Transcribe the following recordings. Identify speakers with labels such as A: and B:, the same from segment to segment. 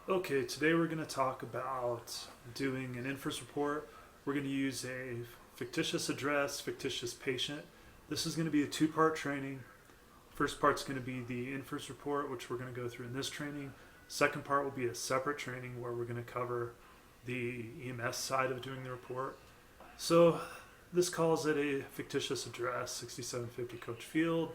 A: Okay, today we're going to talk about doing an NFIRS report. We're going to use a fictitious address, fictitious patient. This is going to be a two-part training. First part's going to be the NFIRS report, which we're going to go through in this training. Second part will be a separate training where we're going to cover the EMS side of doing the report. So this calls it a fictitious address, 6750 Coach Field,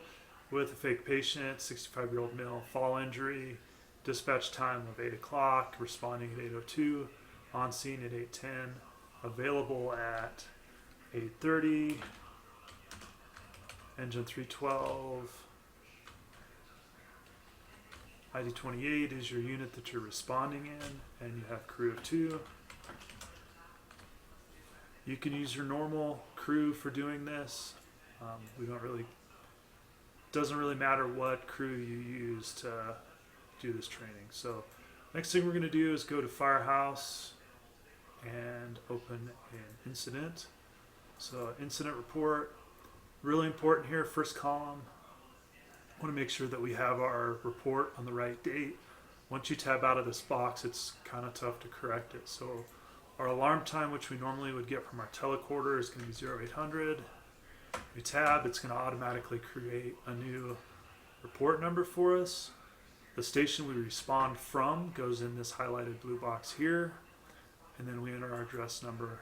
A: with a fake patient, 65-year-old male, fall injury, dispatch time of 8 o'clock, responding at 8:02, on scene at 8:10, available at 8:30, engine 312, ID 28 is your unit that you're responding in, and you have crew of 2. You can use your normal crew for doing this. Doesn't really matter what crew you use to do this training. So next thing we're going to do is go to Firehouse and open an incident. So incident report, really important here, first column. I want to make sure that we have our report on the right date. Once you tab out of this box, it's kind of tough to correct it. So our alarm time, which we normally would get from our telecorder, is going to be 0800. We tab, it's going to automatically create a new report number for us. The station we respond from goes in this highlighted blue box here, and then we enter our address number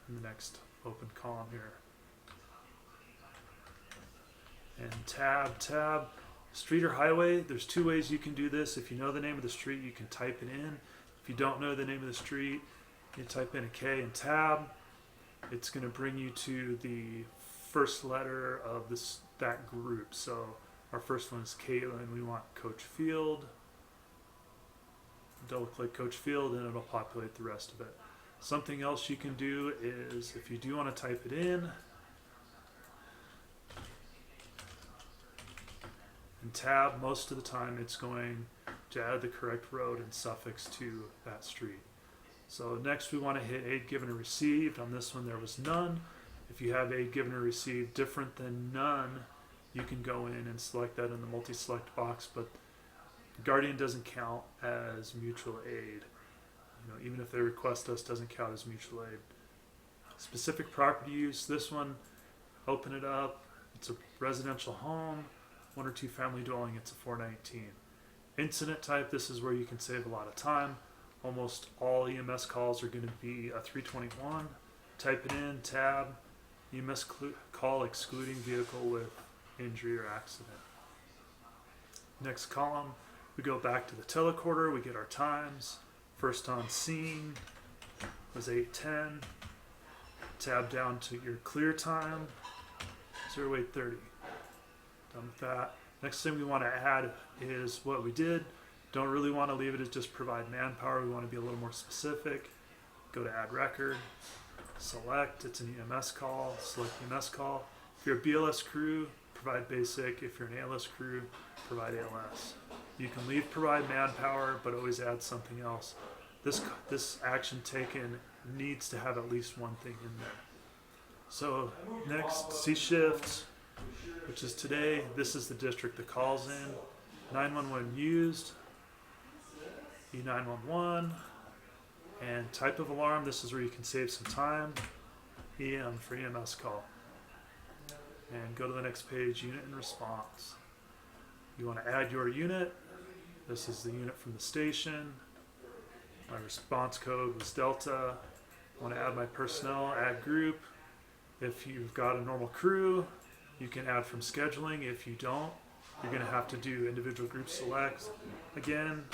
A: in the next open column here. And tab, street or highway, there's two ways you can do this. If you know the name of the street, you can type it in. If you don't know the name of the street, you type in a K and tab. It's going to bring you to the first letter of that group. So our first one is Caitlin. We want Coach Field. Double click Coach Field and it'll populate the rest of it. Something else you can do is, if you do want to type it in, and tab, most of the time it's going to add the correct road and suffix to that street. So next we want to hit aid given or received. On this one there was none. If you have aid given or received different than none, you can go in and select that in the multi-select box, but Guardian doesn't count as mutual aid. Even if they request us, doesn't count as mutual aid. Specific property use, this one, open it up. It's a residential home, 1 or 2 family dwelling, it's a 419. Incident type, this is where you can save a lot of time. Almost all EMS calls are going to be a 321. Type it in, tab, EMS call excluding vehicle with injury or accident. Next column, we go back to the telecorder, we get our times. First on scene was 8:10. Tab down to your clear time, 0830. Done with that. Next thing we want to add is what we did. Don't really want to leave it as just provide manpower. We want to be a little more specific. Go to add record, select, it's an EMS call, select EMS call. If you're a BLS crew, provide basic. If you're an ALS crew, provide ALS. You can leave provide manpower, but always add something else. This action taken needs to have at least one thing in there. So next, C shift, which is today. This is the district that calls in. 911 used, E911, and type of alarm. This is where you can save some time. EM for EMS call. And go to the next page, unit and response. You want to add your unit. This is the unit from the station. My response code was Delta. I want to add my personnel, add group. If you've got a normal crew, you can add from scheduling. If you don't, you're going to have to do individual group selects. Again,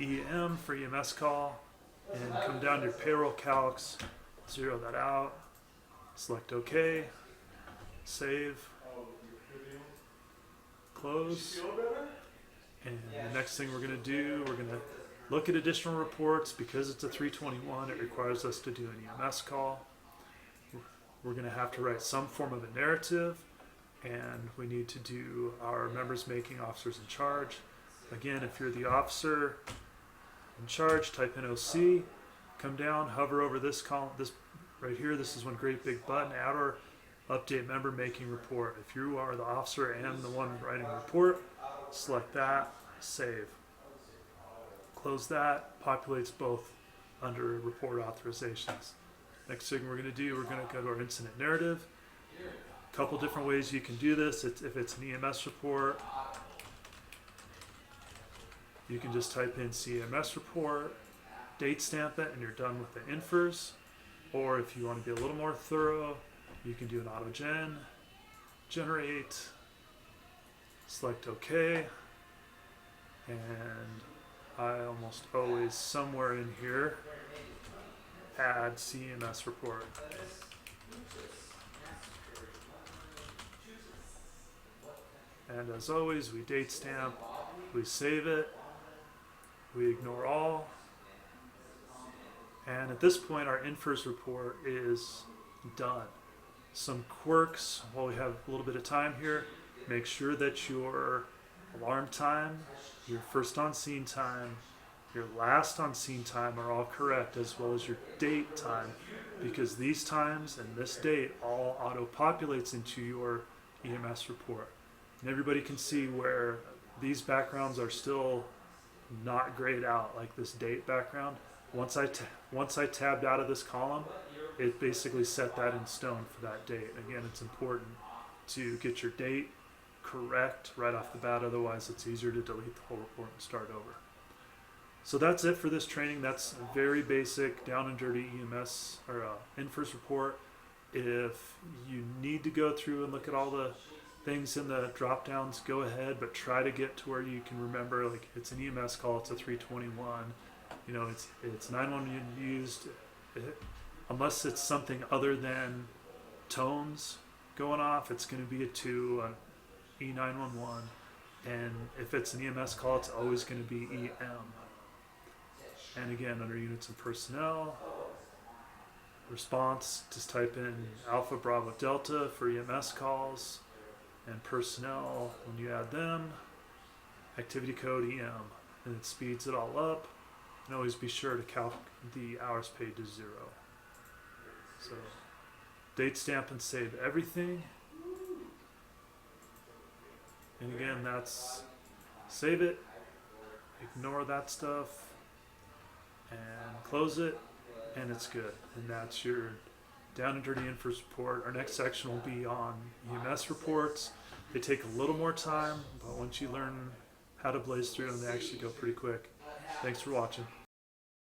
A: EM for EMS call. And come down to your payroll calcs, zero that out, select OK, save, close. And the next thing we're going to do, we're going to look at additional reports. Because it's a 321, it requires us to do an EMS call. We're going to have to write some form of a narrative, and we need to do our members making officers in charge. Again, if you're the officer in charge, type in OC, come down, hover over this column, this right here. This is one great big button, add or update member making report. If you are the officer and the one writing the report, select that, save, Close that, populates both under report authorizations. Next thing we're going to do, we're going to go to our incident narrative. A couple different ways you can do this. If it's an EMS report, you can just type in CMS report, date stamp it, and you're done with the NFIRS. Or if you want to be a little more thorough, you can do an auto generate, select OK, and I almost always somewhere in here add CMS report. And as always, we date stamp, we save it, we ignore all, and at this point our NFIRS report is done. Some quirks while we have a little bit of time here: make sure that your alarm time, your first on scene time, your last on scene time are all correct, as well as your date time, because these times and this date all auto populates into your EMS report. And everybody can see where these backgrounds are still not grayed out, like this date background. Once I tabbed out of this column, it basically set that in stone for that date. Again, it's important to get your date correct right off the bat, otherwise it's easier to delete the whole report and start over. So that's it for this training. That's a very basic down and dirty EMS or NFIRS report. If you need to go through and look at all the things in the drop downs, go ahead, but try to get to where you can remember, like, it's an EMS call, it's a 321, you know, it's 911 used, unless it's something other than tones going off, it's going to be a 2, E911, and if it's an EMS call, it's always going to be EM. And again, under units and personnel, response, just type in Alpha Bravo Delta for EMS calls, and personnel, when you add them, activity code EM, and it speeds it all up. And always be sure to calc the hours paid to 0. So date stamp and save everything. And again, that's save it, ignore that stuff, and close it, and it's good. And that's your down and dirty NFIRS report. Our next section will be on EMS reports. They take a little more time, but once you learn how to blaze through them, they actually go pretty quick. Thanks for watching.